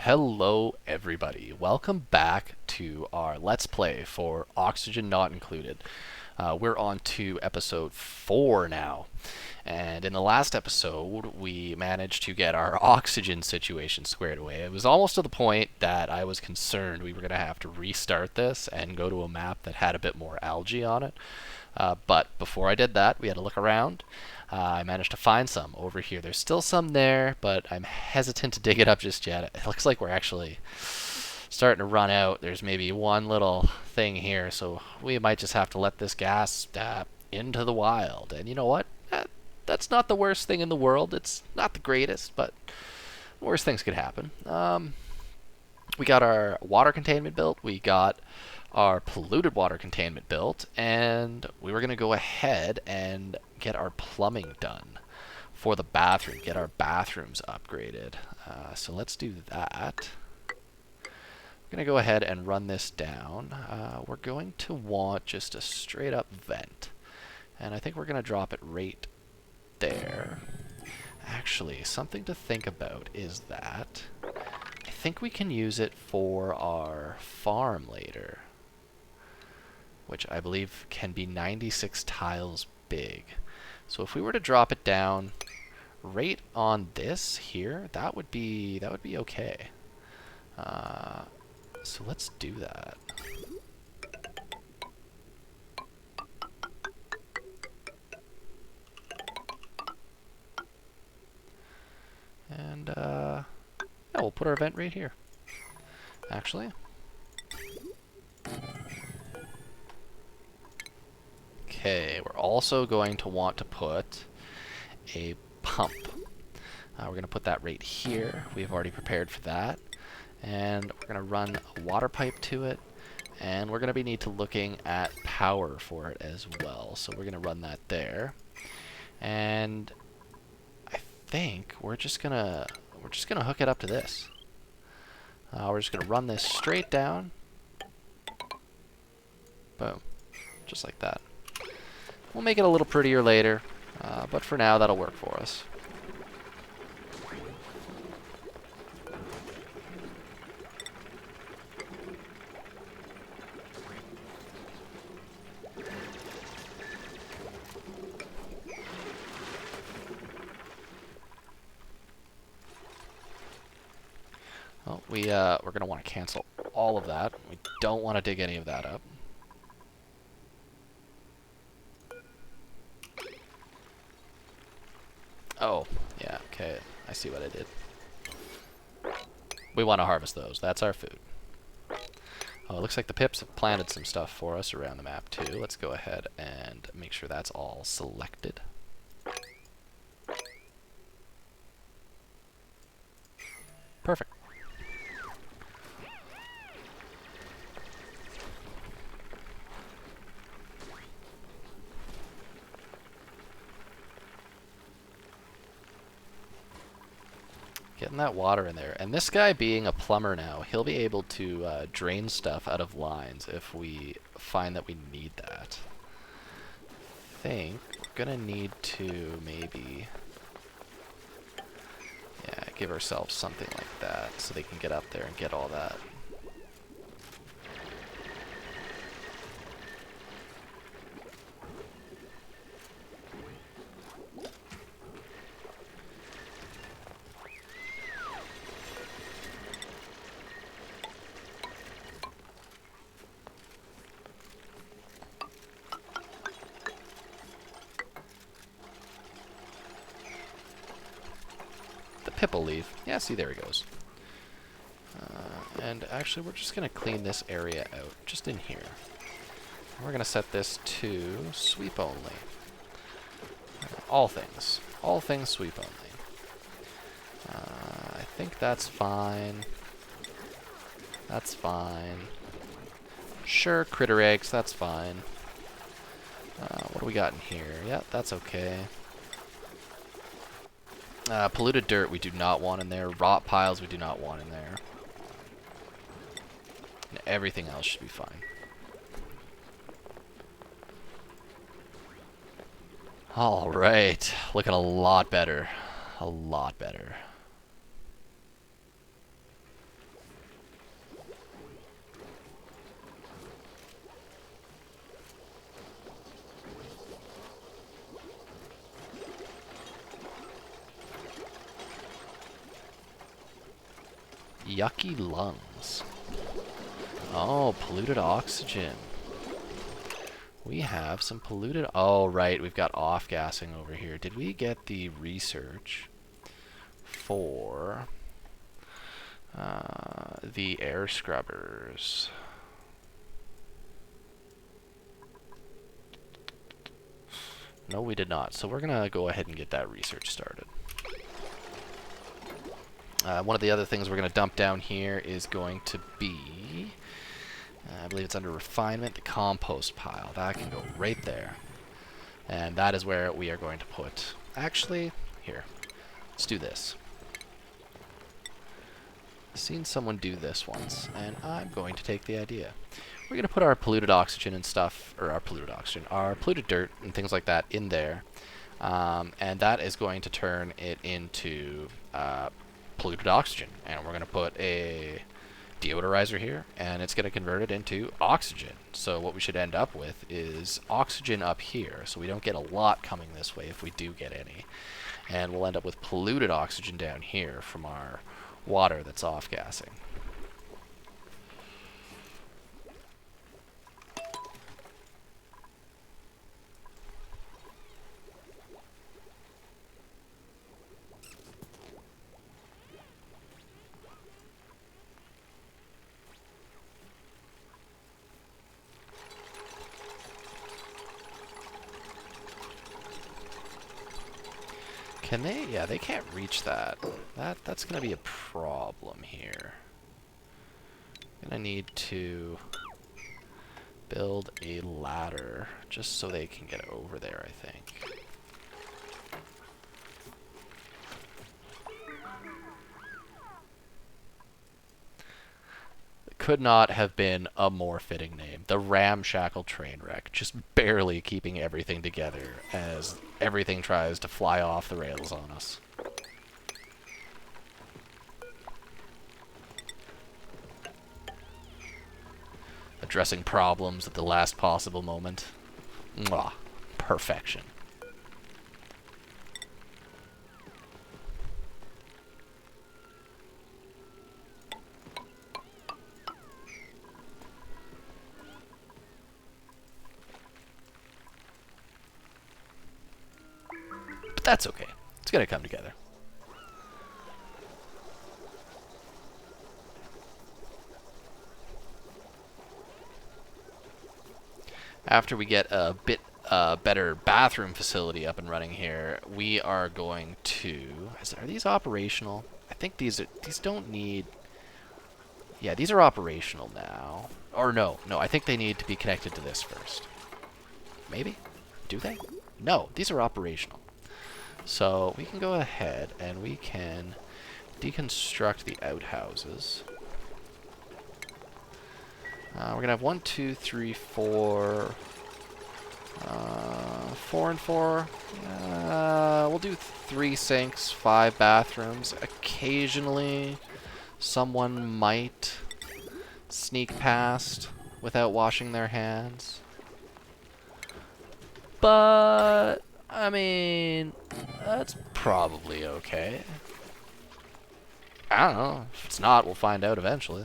Hello everybody, welcome back to our Let's Play for Oxygen Not Included. We're on to episode 4 now, and in the last episode we managed to get our oxygen situation squared away. It was almost to the point that I was concerned we were going to have to restart this and go to a map that had a bit more algae on it. But before I did that, we had to look around. I managed to find some over here. There's still some there, but I'm hesitant to dig it up just yet. It looks like we're actually starting to run out. There's maybe one little thing here, so we might just have to let this gas into the wild. And you know what? That's not the worst thing in the world. It's not the greatest, but worse things could happen. We got our water containment built. We got our polluted water containment built, and we were going to go ahead and get our plumbing done for the bathroom, get our bathrooms upgraded. So let's do that. We're going to go ahead and run this down. We're going to want just a straight up vent, and I think we're going to drop it right there. Actually, something to think about is that I think we can use it for our farm later, which I believe can be 96 tiles big. So if we were to drop it down right on this here, that would be okay. So let's do that. And yeah, we'll put our vent right here. Actually. Okay, we're also going to want to put a pump. We're going to put that right here. We've already prepared for that. And we're going to run a water pipe to it. And we're going to need to looking at power for it as well. So we're going to run that there. And I think we're just going to hook it up to this. We're just going to run this straight down. Boom. Just like that. We'll make it a little prettier later, but for now that'll work for us. Well, we're going to want to cancel all of that. We don't want to dig any of that up. Oh, yeah, okay. I see what I did. We want to harvest those. That's our food. Oh, it looks like the pips have planted some stuff for us around the map, too. Let's go ahead and make sure that's all selected. Perfect. Getting that water in there. And this guy being a plumber now, he'll be able to drain stuff out of lines if we find that we need that. I think we're going to need to maybe, yeah, give ourselves something like that so they can get up there and get all that. Pip will leave. Yeah, see, there he goes. And actually, we're just going to clean this area out, just in here. And we're going to set this to sweep only. All things sweep only. I think that's fine. That's fine. Sure, critter eggs, that's fine. What do we got in here? Yeah, that's okay. Polluted dirt we do not want in there. Rot piles we do not want in there. And everything else should be fine. Alright. Looking a lot better. A lot better. Yucky lungs. Oh, polluted oxygen. We have some polluted... Oh, right, we've got off-gassing over here. Did we get the research for the air scrubbers? No, we did not. So we're going to go ahead and get that research started. One of the other things we're going to dump down here is going to be... I believe it's under refinement, the compost pile. That can go right there. And that is where we are going to put... Actually, here. Let's do this. I've seen someone do this once, and I'm going to take the idea. We're going to put our polluted oxygen and stuff, or our polluted dirt and things like that in there. And that is going to turn it into polluted oxygen. And we're going to put a deodorizer here, and it's going to convert it into oxygen. So what we should end up with is oxygen up here, so we don't get a lot coming this way if we do get any. And we'll end up with polluted oxygen down here from our water that's off-gassing. Can they? Yeah, they can't reach that. That's gonna be a problem here. Gonna need to build a ladder just so they can get over there, I think. Could not have been a more fitting name. The Ramshackle Trainwreck, just barely keeping everything together as everything tries to fly off the rails on us. Addressing problems at the last possible moment. Mwah. Perfection. But that's okay. It's gonna come together. After we get a bit better bathroom facility up and running here, we are going to... Are these operational? I think these don't need... Yeah, these are operational now. Or no, I think they need to be connected to this first. Maybe? Do they? No, these are operational. So we can go ahead and we can deconstruct the outhouses. We're going to have 1, 2, 3, 4... 4 and 4. We'll do 3 sinks, 5 bathrooms. Occasionally, someone might sneak past without washing their hands. But, I mean, that's probably okay. I don't know. If it's not, we'll find out eventually.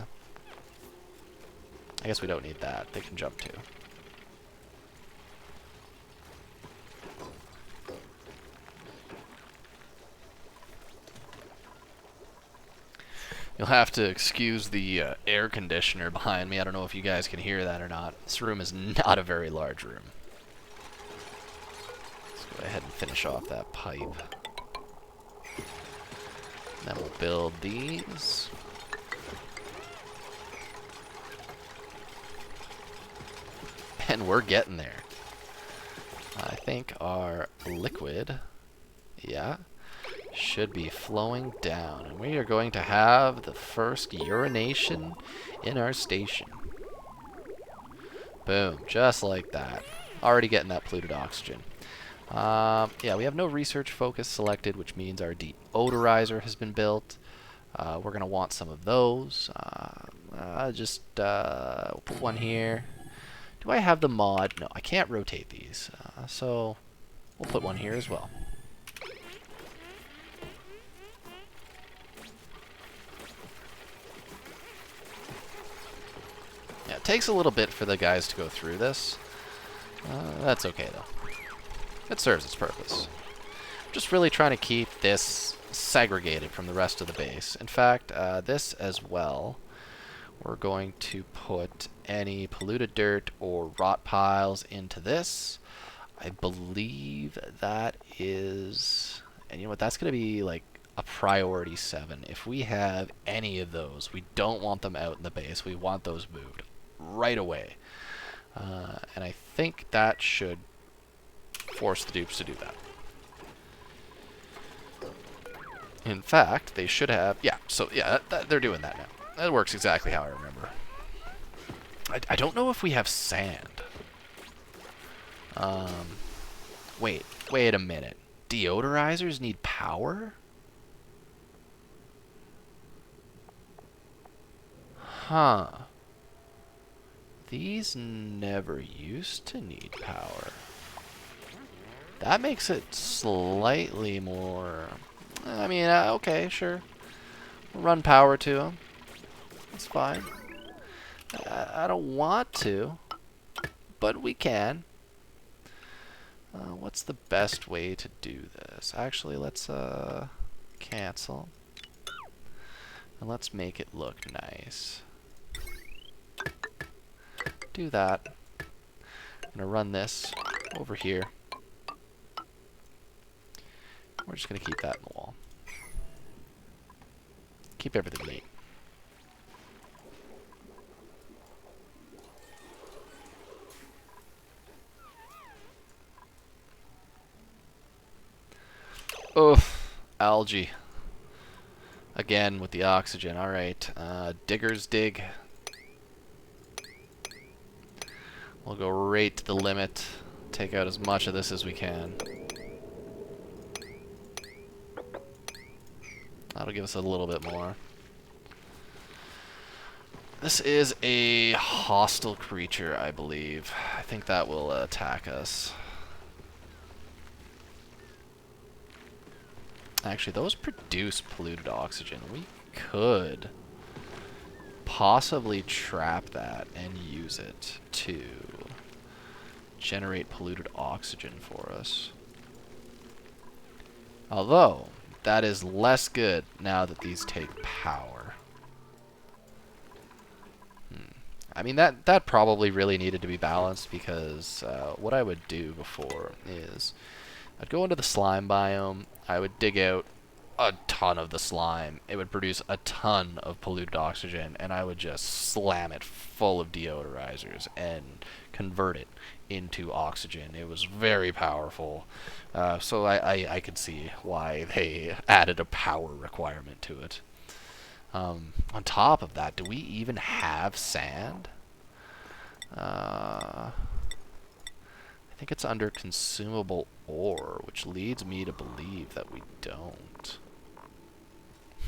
I guess we don't need that. They can jump too. You'll have to excuse the air conditioner behind me. I don't know if you guys can hear that or not. This room is not a very large room. Let's go ahead and finish off that pipe. Then we'll build these. And we're getting there. I think our liquid, yeah, should be flowing down. And we are going to have the first urination in our station. Boom, just like that. Already getting that polluted oxygen. Yeah, we have no research focus selected, which means our deodorizer has been built. We're going to want some of those. We'll put one here. Do I have the mod? No, I can't rotate these. So we'll put one here as well. takes a little bit for the guys to go through this. That's okay, though. It serves its purpose. Just really trying to keep this segregated from the rest of the base. In fact, this as well, we're going to put any polluted dirt or rot piles into this. I believe that is, and you know what, that's going to be like a priority 7. If we have any of those, we don't want them out in the base. We want those moved right away. And I think that should force the dupes to do that. In fact, they should have, yeah, so yeah, they're doing that now. That works exactly how I remember. I don't know if we have sand. Wait a minute. Deodorizers need power? Huh. These never used to need power. That makes it slightly more... I mean, okay, sure. We'll run power to them. That's fine. I don't want to, but we can. What's the best way to do this? Actually, let's cancel. And let's make it look nice. Do that. I'm going to run this over here. We're just going to keep that in the wall. Keep everything neat. Oof, algae. Again with the oxygen. Alright, diggers dig. We'll go right to the limit. Take out as much of this as we can. That'll give us a little bit more. This is a hostile creature, I believe. I think that will attack us. Actually, those produce polluted oxygen. We could possibly trap that and use it to generate polluted oxygen for us. Although, that is less good now that these take power. I mean, that probably really needed to be balanced, because what I would do before is I'd go into the slime biome, I would dig out a ton of the slime, it would produce a ton of polluted oxygen, and I would just slam it full of deodorizers and convert it into oxygen. It was very powerful, so I could see why they added a power requirement to it. On top of that, do we even have sand? I think it's under consumable ore, which leads me to believe that we don't.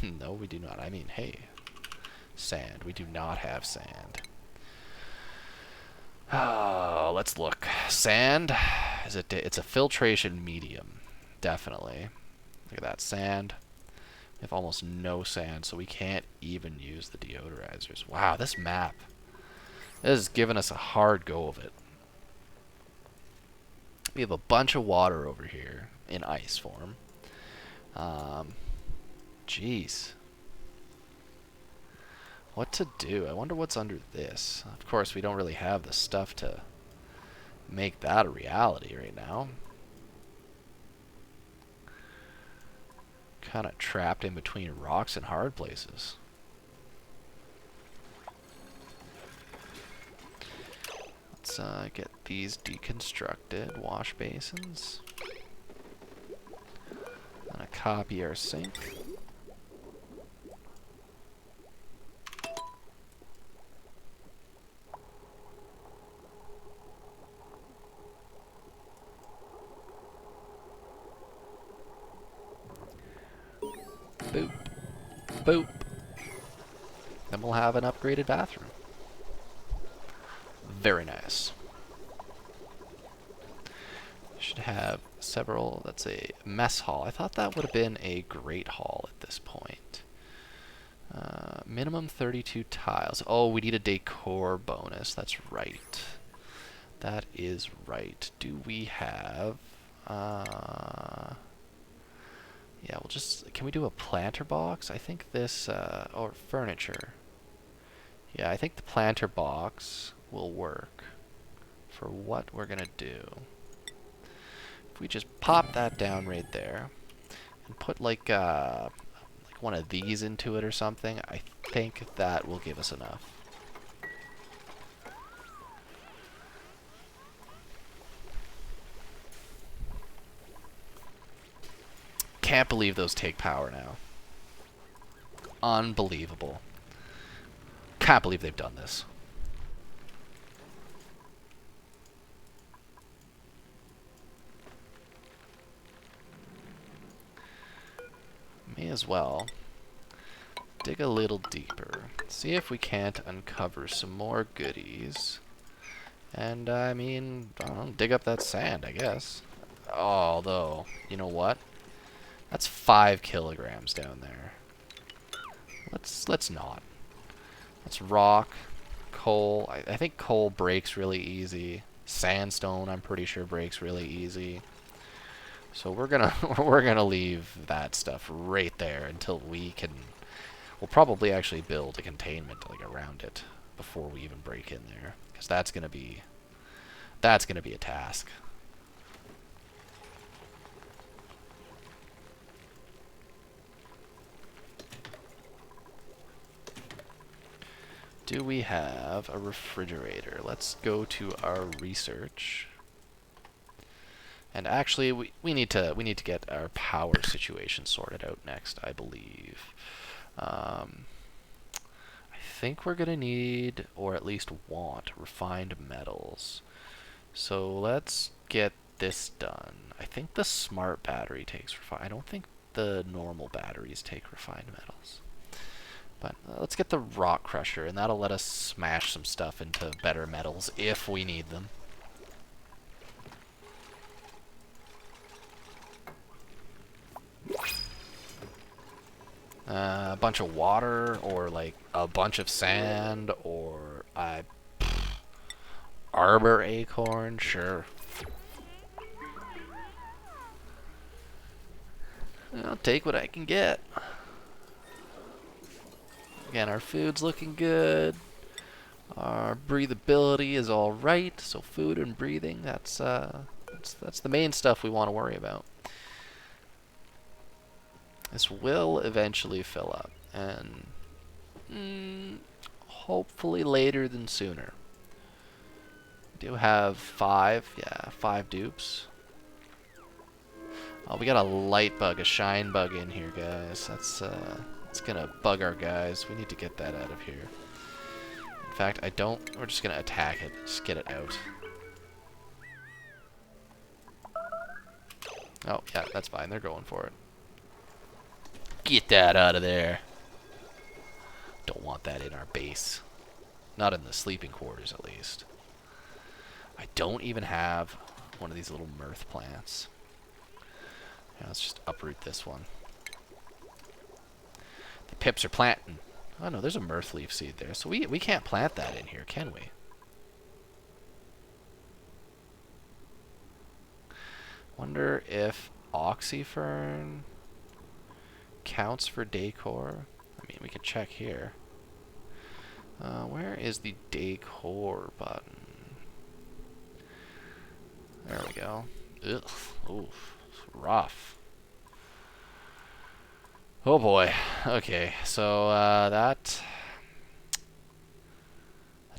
No, we do not. I mean, hey, sand. We do not have sand. Let's look. Sand, it's a filtration medium, definitely. Look at that, sand. We have almost no sand, so we can't even use the deodorizers. Wow, this map is giving us a hard go of it. We have a bunch of water over here in ice form. Jeez. What to do? I wonder what's under this. Of course, we don't really have the stuff to make that a reality right now. Kind of trapped in between rocks and hard places. Let's get these deconstructed. Wash basins. Gonna copy our sink. Boop. Boop. Then we'll have an upgraded bathroom. Very nice. Should have several. That's a mess hall. I thought that would have been a great hall at this point. Minimum 32 tiles. Oh, we need a decor bonus. That's right. That is right. Do we have... yeah, we'll just... Can we do a planter box? I think this... or furniture. Yeah, I think the planter box will work for what we're going to do. If we just pop that down right there and put like one of these into it or something, I think that will give us enough. Can't believe those take power now. Unbelievable. Can't believe they've done this. May as well dig a little deeper. See if we can't uncover some more goodies. And, I mean, I don't know, dig up that sand, I guess. Although, you know what? That's 5 kilograms down there. Let's not. Let's rock, coal. I think coal breaks really easy. Sandstone, I'm pretty sure breaks really easy. So we're gonna leave that stuff right there until we can. We'll probably actually build a containment like around it before we even break in there, because that's gonna be a task. Do we have a refrigerator? Let's go to our research. And actually, we need to get our power situation sorted out next, I believe. I think we're gonna need, or at least want, refined metals. So let's get this done. I think the smart battery takes refined. I don't think the normal batteries take refined metals. But let's get the rock crusher, and that'll let us smash some stuff into better metals if we need them. A bunch of water, or like a bunch of sand, or arbor acorn, sure. I'll take what I can get. Again, our food's looking good. Our breathability is all right. So food and breathing, that's the main stuff we want to worry about. This will eventually fill up, and hopefully later than sooner. We do have 5 dupes. Oh, we got a light bug, a shine bug in here, guys. That's gonna bug our guys. We need to get that out of here. In fact, we're just gonna attack it. Just get it out. Oh, yeah, that's fine. They're going for it. Get that out of there. Don't want that in our base. Not in the sleeping quarters, at least. I don't even have one of these little mirth plants. Yeah, let's just uproot this one. The pips are planting. Oh no, there's a mirth leaf seed there. So we can't plant that in here, can we? Wonder if oxyfern counts for decor. I mean, we could check here. Where is the decor button? There we go. Ugh. Oof. Rough. Oh boy. Okay, so that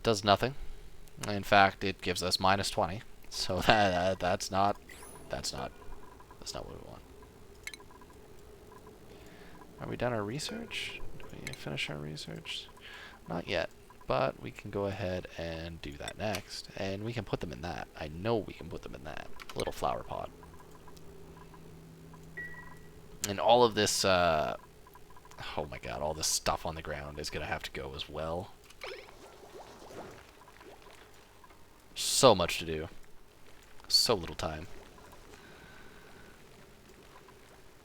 does nothing. In fact, it gives us -20. So that's not what we want. Are we done our research? Did we finish our research? Not yet, but we can go ahead and do that next, and we can put them in that. I know we can put them in that little flower pot. And all of this, oh my god, all this stuff on the ground is going to have to go as well. So much to do. So little time.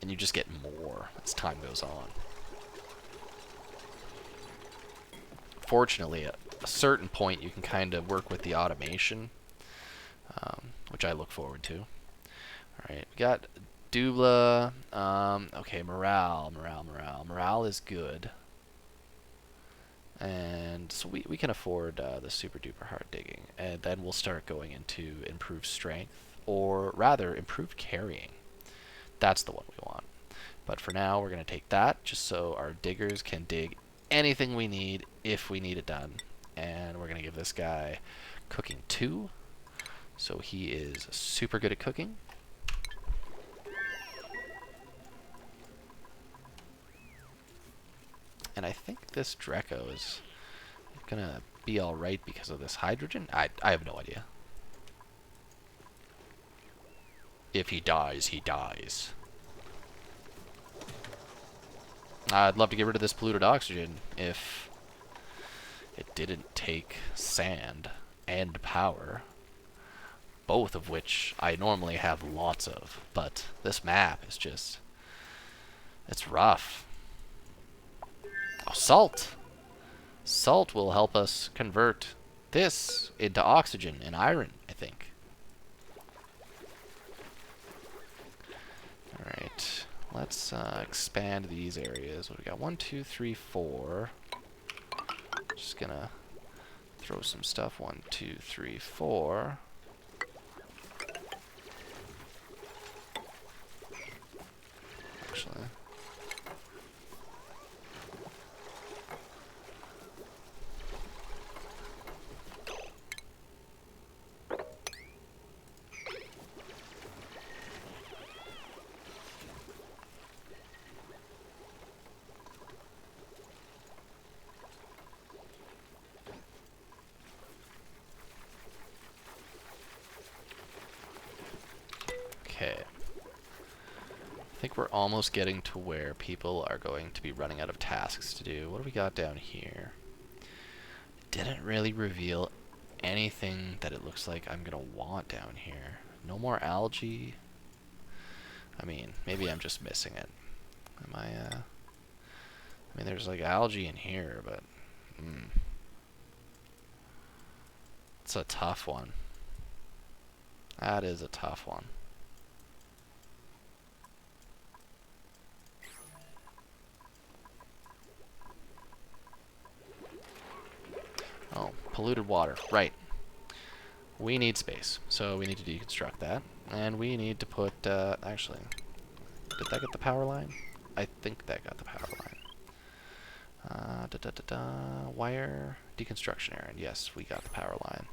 And you just get more as time goes on. unfortunately, at a certain point, you can kind of work with the automation, which I look forward to. Alright, we got Dubla. Okay, morale. Morale is good. And so we can afford the super duper hard digging. And then we'll start going into improved strength, or rather, improved carrying. That's the one we want. But for now, we're going to take that just so our diggers can dig anything we need if we need it done. And we're going to give this guy cooking 2. So he is super good at cooking. And I think this Dreco is gonna be alright because of this hydrogen. I have no idea. If he dies, he dies. I'd love to get rid of this polluted oxygen if it didn't take sand and power, both of which I normally have lots of, but this map is just, it's rough. Oh, salt! Salt will help us convert this into oxygen and iron, I think. Alright, let's expand these areas. What do we got? 1, 2, 3, 4. Just gonna throw some stuff. 1, 2, 3, 4. Actually, okay. I think we're almost getting to where people are going to be running out of tasks to do. What do we got down here? It didn't really reveal anything that it looks like I'm gonna want down here. No more algae. I mean, maybe I'm just missing it. Am I mean, there's like algae in here, but it's a tough one. That is a tough one. Oh, polluted water. Right. We need space, so we need to deconstruct that. And we need to put, actually, did that get the power line? I think that got the power line. Wire deconstruction errand. Yes, we got the power line.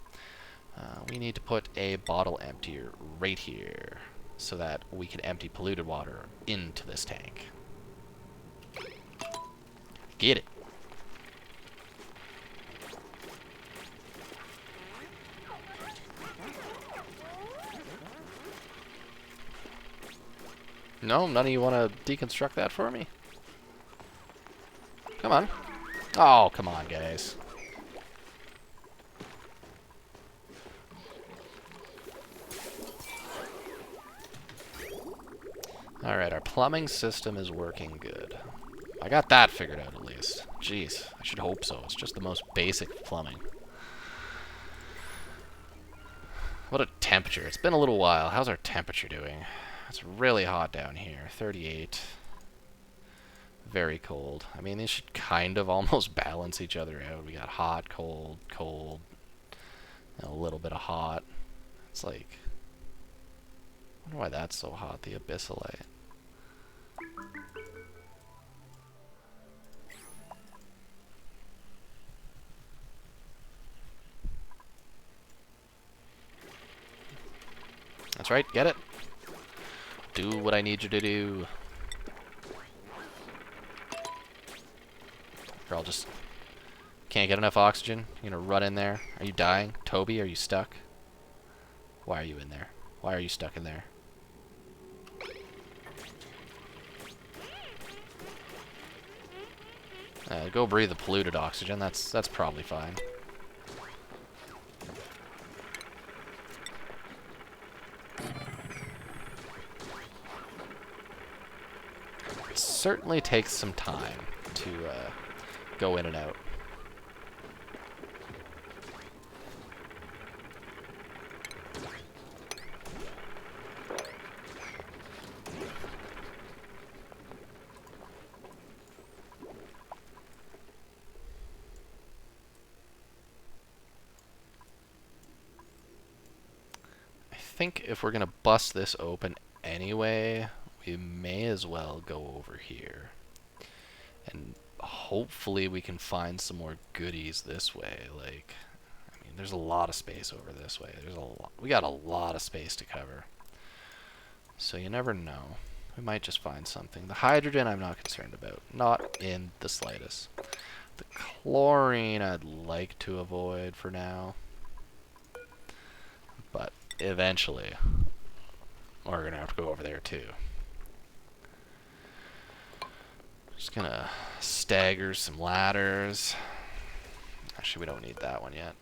We need to put a bottle emptier right here so that we can empty polluted water into this tank. Get it. No, none of you want to deconstruct that for me? Come on. Oh, come on, guys. Alright, our plumbing system is working good. I got that figured out at least. Jeez, I should hope so. It's just the most basic plumbing. What a temperature. It's been a little while. How's our temperature doing? It's really hot down here. 38. Very cold. I mean, these should kind of almost balance each other out. We got hot, cold, cold, and a little bit of hot. It's like, I wonder why that's so hot, the abyssalite. That's right, get it. Do what I need you to do. Girl, just can't get enough oxygen. You're gonna run in there. Are you dying? Toby, are you stuck? Why are you in there? Why are you stuck in there? Go breathe the polluted oxygen. That's probably fine. It certainly takes some time to go in and out. think if we're going to bust this open anyway, we may as well go over here. And hopefully we can find some more goodies this way. Like, I mean, there's a lot of space over this way. We got a lot of space to cover. So you never know. We might just find something. The hydrogen I'm not concerned about. Not in the slightest. The chlorine I'd like to avoid for now. But eventually, we're going to have to go over there too. Just going to stagger some ladders. Actually, we don't need that one yet.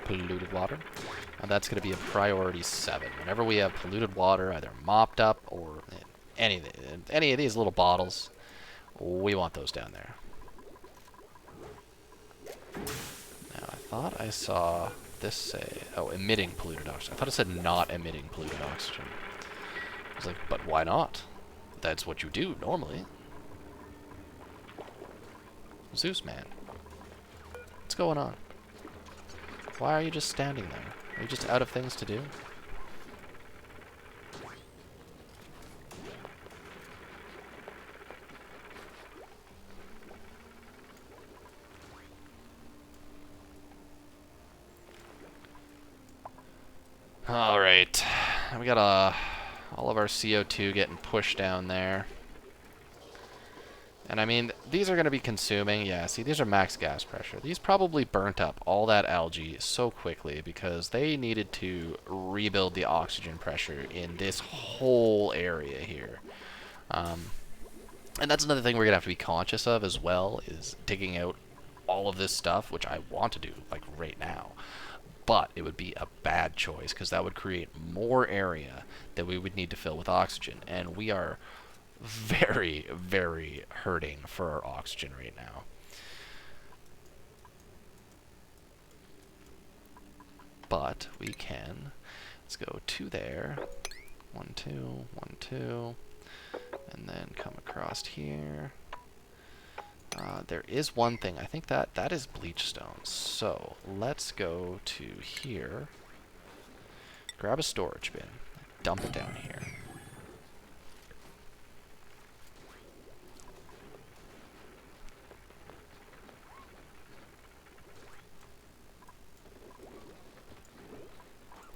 Polluted water. And that's going to be a priority 7. Whenever we have polluted water, either mopped up or any of these little bottles, we want those down there. Now, I thought I saw this say, oh, emitting polluted oxygen. I thought it said not emitting polluted oxygen. I was like, but why not? That's what you do normally. Zeus, man. What's going on? Why are you just standing there? Are you just out of things to do? Alright. We got all of our CO2 getting pushed down there. And I mean, these are going to be consuming. Yeah, see, these are max gas pressure. These probably burnt up all that algae so quickly because they needed to rebuild the oxygen pressure in this whole area here. And that's another thing we're going to have to be conscious of as well, is digging out all of this stuff, which I want to do, like, right now. But it would be a bad choice because that would create more area that we would need to fill with oxygen. And we are very, very hurting for our oxygen right now. But we can. Let's go to there. 1, 2, 1, 2. And then come across here. There is one thing. I think that is bleach stone. So let's go to here. Grab a storage bin. Dump it down here.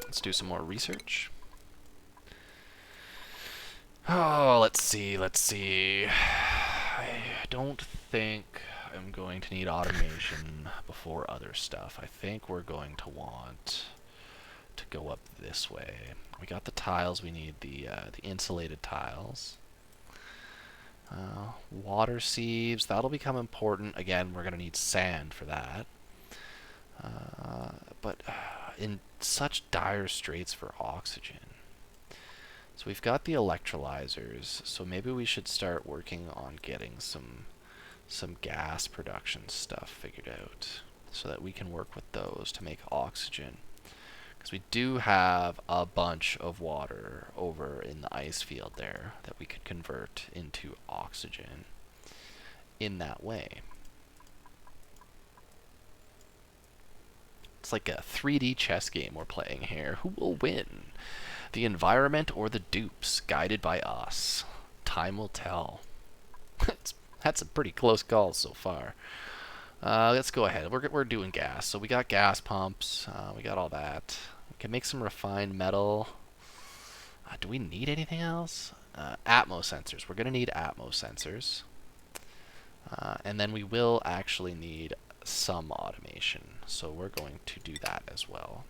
Let's do some more research. Oh, let's see. I don't think I'm going to need automation before other stuff. I think we're going to want to go up this way. We got the tiles. We need the insulated tiles. Water sieves. That'll become important. Again, we're going to need sand for that. But in such dire straits for oxygen. So we've got the electrolyzers, so maybe we should start working on getting some gas production stuff figured out so that we can work with those to make oxygen. Because we do have a bunch of water over in the ice field there that we could convert into oxygen in that way. It's like a 3D chess game we're playing here. Who will win? The environment or the dupes, guided by us? Time will tell. That's a pretty close call so far. Let's go ahead. We're doing gas. So we got gas pumps. We got all that. We can make some refined metal. Do we need anything else? Atmo sensors. We're going to need Atmo sensors. And then we will actually need some automation. So we're going to do that as well.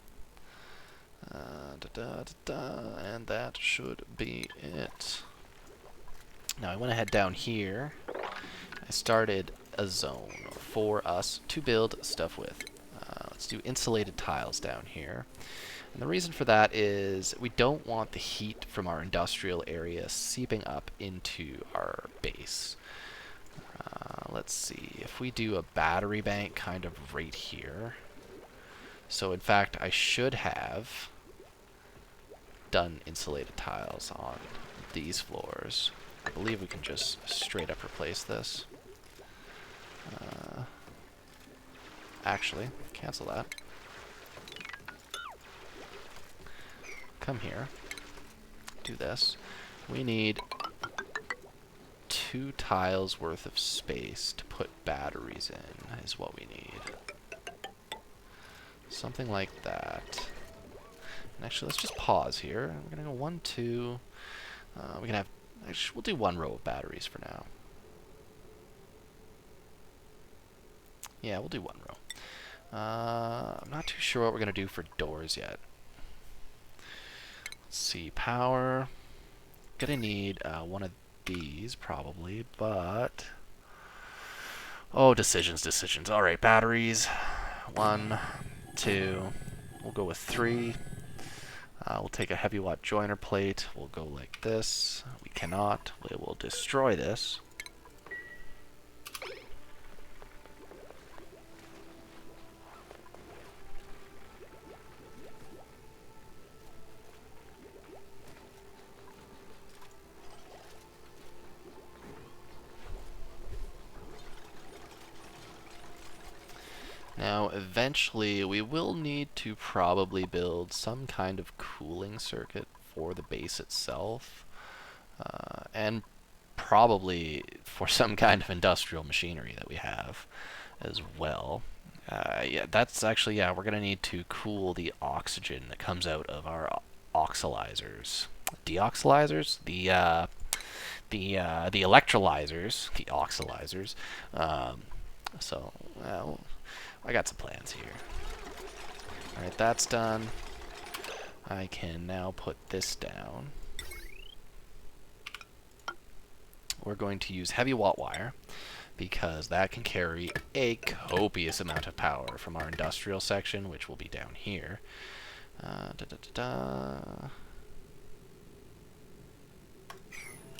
And that should be it. Now I went ahead down here. I started a zone for us to build stuff with. Let's do insulated tiles down here. And the reason for that is we don't want the heat from our industrial area seeping up into our base. Let's see, if we do a battery bank kind of right here. So in fact, I should have done insulated tiles on these floors. I believe we can just straight up replace this. Actually, cancel that. Come here. Do this. We need 2 tiles worth of space to put batteries in, is what we need. Something like that. And actually, let's just pause here. We're gonna go 1, 2. We can have. Actually, we'll do 1 row of batteries for now. Yeah, we'll do 1 row. I'm not too sure what we're gonna do for doors yet. Let's see, power. Gonna need one of these probably, but oh, decisions. All right, batteries. 1, 2. We'll go with 3. We'll take a heavy watt joiner plate. We'll go like this. We cannot. We will destroy this. Now, eventually, we will need to probably build some kind of cooling circuit for the base itself, and probably for some kind of industrial machinery that we have as well. Yeah, that's actually, yeah, we're going to need to cool the oxygen that comes out of our oxylyzers. Deoxylyzers? The electrolyzers, the oxylyzers. So, well, I got some plans here. Alright, that's done. I can now put this down. We're going to use heavy watt wire because that can carry a copious amount of power from our industrial section, which will be down here.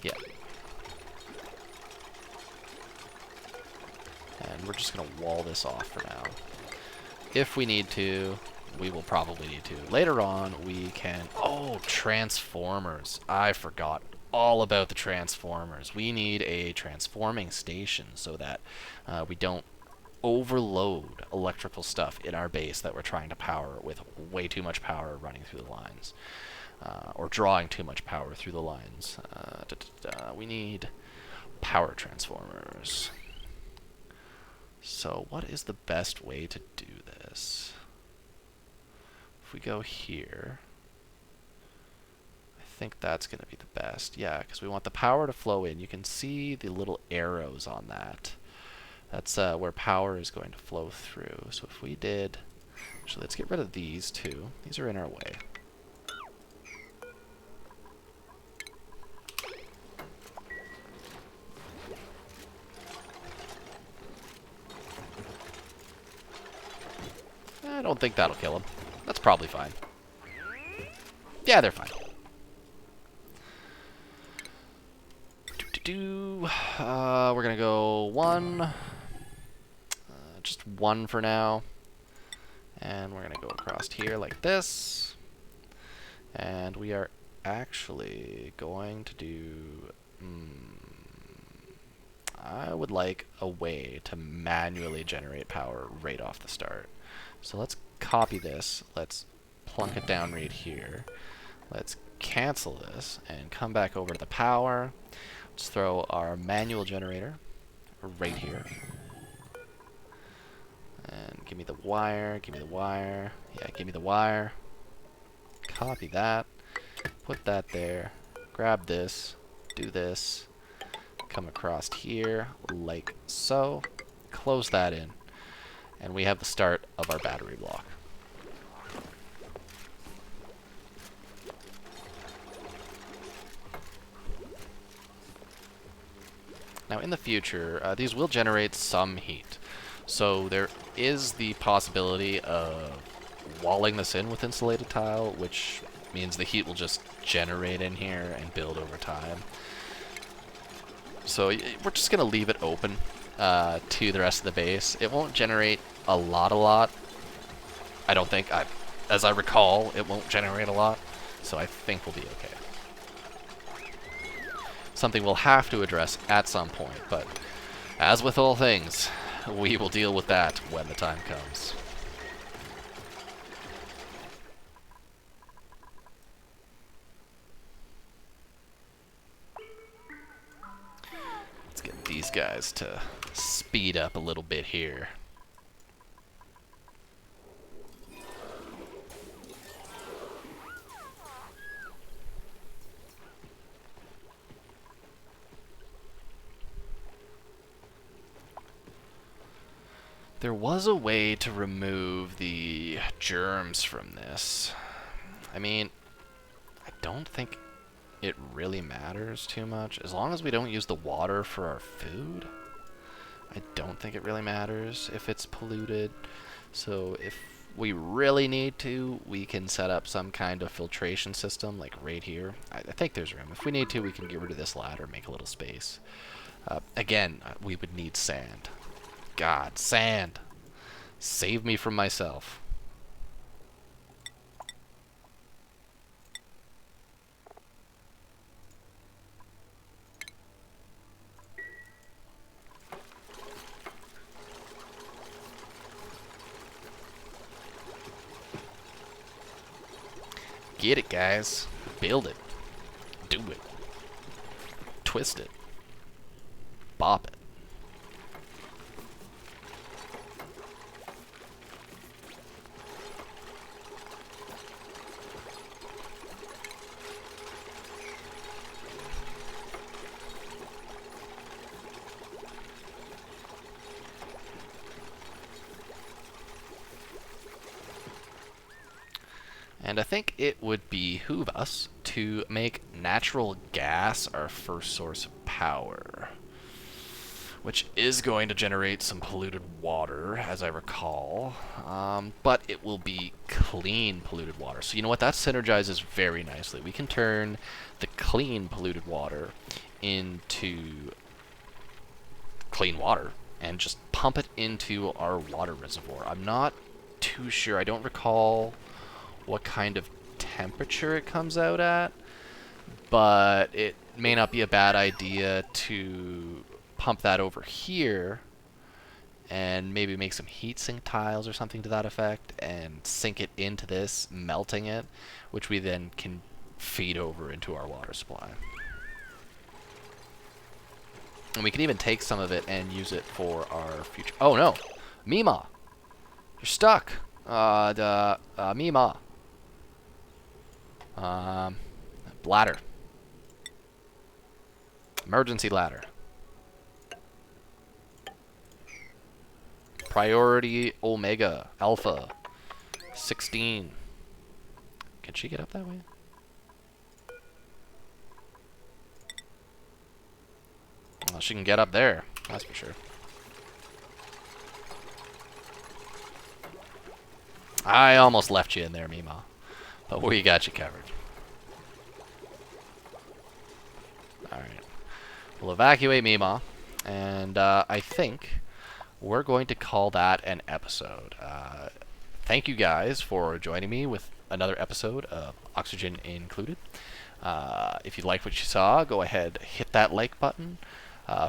Yeah. And we're just going to wall this off for now. If we need to, we will probably need to. Later on, we can... Oh, transformers. I forgot all about the transformers. We need a transforming station so that we don't overload electrical stuff in our base that we're trying to power with way too much power running through the lines. Or drawing too much power through the lines. We need power transformers. So what is the best way to do this? If we go here, I think that's going to be the best. Yeah, because we want the power to flow in. You can see the little arrows on that. That's where power is going to flow through. So if we did... Actually, let's get rid of these two. These are in our way. I don't think that'll kill them. That's probably fine. Yeah, they're fine. We're gonna go 1. Just 1 for now. And we're gonna go across here like this. And we are actually going to do... I would like a way to manually generate power right off the start. So let's copy this. Let's plunk it down right here. Let's cancel this and come back over to the power. Let's throw our manual generator right here. And give me the wire, give me the wire. Yeah, give me the wire. Copy that. Put that there. Grab this. Do this. Come across here like so. Close that in. And we have the start of our battery block. Now in the future, these will generate some heat. So there is the possibility of walling this in with insulated tile, which means the heat will just generate in here and build over time. So we're just going to leave it open to the rest of the base. It won't generate a lot. I don't think. As I recall, it won't generate a lot. So I think we'll be okay. Something we'll have to address at some point, but as with all things, We will deal with that when the time comes. Let's get these guys to speed up a little bit here. There was a way to remove the germs from this. I mean, I don't think it really matters too much. As long as we don't use the water for our food, I don't think it really matters if it's polluted. So if we really need to, we can set up some kind of filtration system, like right here. I think there's room. If we need to, we can get rid of this ladder, make a little space. Again, we would need sand. God, sand. Save me from myself. Get it, guys. Build it. Do it. Twist it. Bop it. And I think it would behoove us to make natural gas our first source of power, which is going to generate some polluted water, as I recall, but it will be clean polluted water. So you know what? That synergizes very nicely. We can turn the clean polluted water into clean water and just pump it into our water reservoir. I'm not too sure. I don't recall what kind of temperature it comes out at, but it may not be a bad idea to pump that over here and maybe make some heat sink tiles or something to that effect and sink it into this, melting it, which we then can feed over into our water supply. And we can even take some of it and use it for our future. Oh no! Mima! You're stuck! Mima. Ladder. Emergency ladder. Priority Omega Alpha 16. Can she get up that way? Well, she can get up there, that's for sure. I almost left you in there, Mima. But we got you covered. Alright. We'll evacuate Mima. And I think we're going to call that an episode. Thank you guys for joining me with another episode of Oxygen Included. If you liked what you saw, go ahead, hit that like button.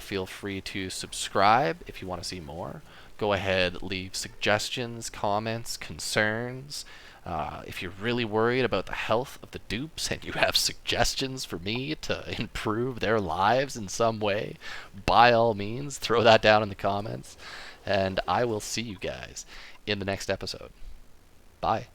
Feel free to subscribe if you want to see more. Go ahead, leave suggestions, comments, concerns. If you're really worried about the health of the dupes and you have suggestions for me to improve their lives in some way, by all means, throw that down in the comments. And I will see you guys in the next episode. Bye.